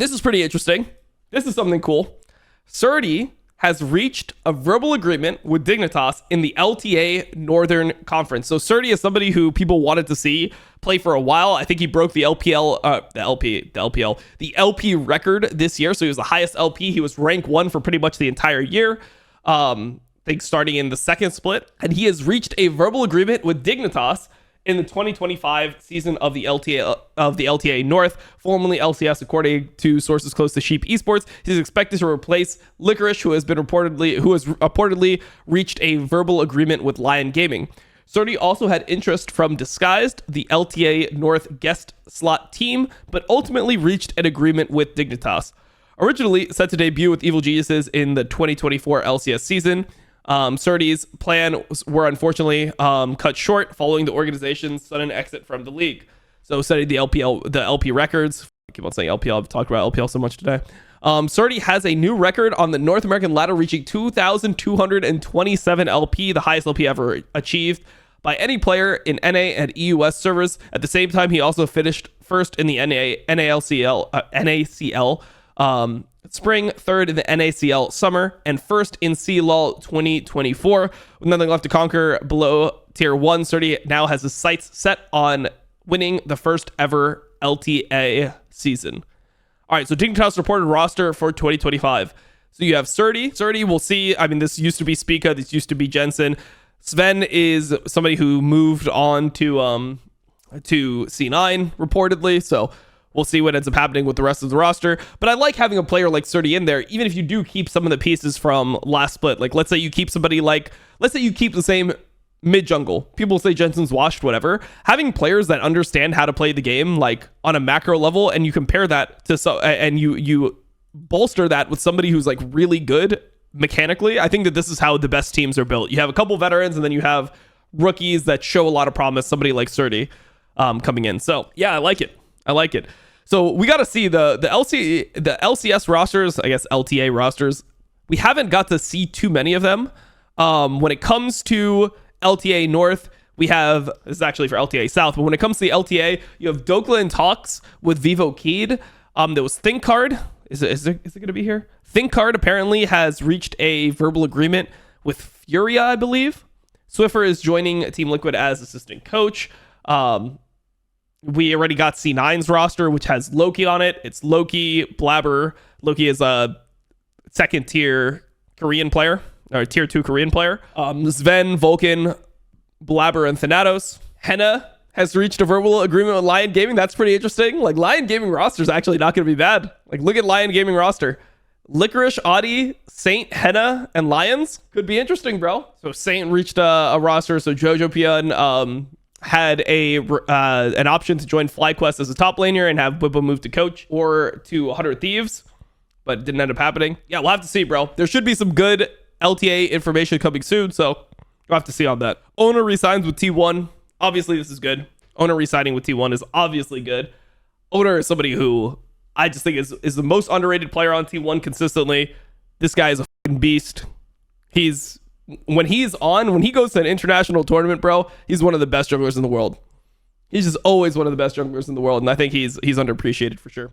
This is pretty interesting. This is something cool. Surdy has reached a verbal agreement with Dignitas in the LTA Northern Conference. So Surdy is somebody who people wanted to see play for a while. I think he broke the the LP record this year. So he was the highest LP. He was rank 1 for pretty much the entire year. I think starting in the second split. And he has reached a verbal agreement with Dignitas in the 2025 season of the LTA North, formerly LCS, according to sources close to Sheep Esports. He's expected to replace Licorice, who has reportedly reached a verbal agreement with Lion Gaming. Surdy also had interest from Disguised, the LTA North guest slot team, but ultimately reached an agreement with Dignitas. Originally set to debut with Evil Geniuses in the 2024 LCS season, Surdy's plan were unfortunately cut short following the organization's sudden exit from the league. So setting the LP records. I keep on saying LPL. I've talked about LPL so much today. Surdy has a new record on the North American ladder, reaching 2,227 LP, the highest LP ever achieved by any player in NA and EUS servers. At the same time, he also finished first in the NACL spring, third in the NACL summer, and first in CLOL 2024. With nothing left to conquer below tier 1, Surdy now has his sights set on winning the first ever LTA season. All right, so Dignitas reported roster for 2025. So you have Surdy. Surdy, we'll see. I mean, this used to be Spica. This used to be Jensen. Sven is somebody who moved on to C9 reportedly. So we'll see what ends up happening with the rest of the roster. But I like having a player like Surdy in there, even if you do keep some of the pieces from last split. Like, let's say you keep somebody like, let's say you keep the same mid jungle. People say Jensen's washed, whatever. Having players that understand how to play the game, like on a macro level, and you compare that to and you bolster that with somebody who's like really good mechanically. I think that this is how the best teams are built. You have a couple veterans, and then you have rookies that show a lot of promise. Somebody like Surdy coming in. So yeah, I like it. I like it. So we got to see the LCS rosters, I guess LTA rosters. We haven't got to see too many of them. When it comes to LTA North, we have, this is actually for LTA South, but when it comes to the LTA, you have Dokla in talks with Vivo Keed. There was ThinkCard. Is it going to be here? ThinkCard apparently has reached a verbal agreement with Furia, I believe. Swiffer is joining Team Liquid as assistant coach. We already got C9's roster, which has Loki on it. It's Loki, Blabber. Loki is a second tier Korean player, or tier 2 Korean player. Sven, Vulcan, Blabber, and Thanatos. Henna has reached a verbal agreement with Lion Gaming. That's pretty interesting. Like, Lion Gaming roster is actually not going to be bad. Like, look at Lion Gaming roster. Licorice, Audi, Saint, Henna, and Lions could be interesting, bro. So Saint reached a roster. So Jojo Pian had an option to join FlyQuest as a top laner and have Bibba move to coach or to 100 Thieves, but it didn't end up happening. Yeah, we'll have to see, bro. There should be some good LTA information coming soon, so we'll have to see on that. Owner resigns with T1. Obviously, this is good. Owner resigning with T1 is obviously good. Owner is somebody who I just think is the most underrated player on T1 consistently. This guy is a fucking beast. When he goes to an international tournament, bro, he's one of the best junglers in the world. He's just always one of the best junglers in the world, and I think he's underappreciated for sure.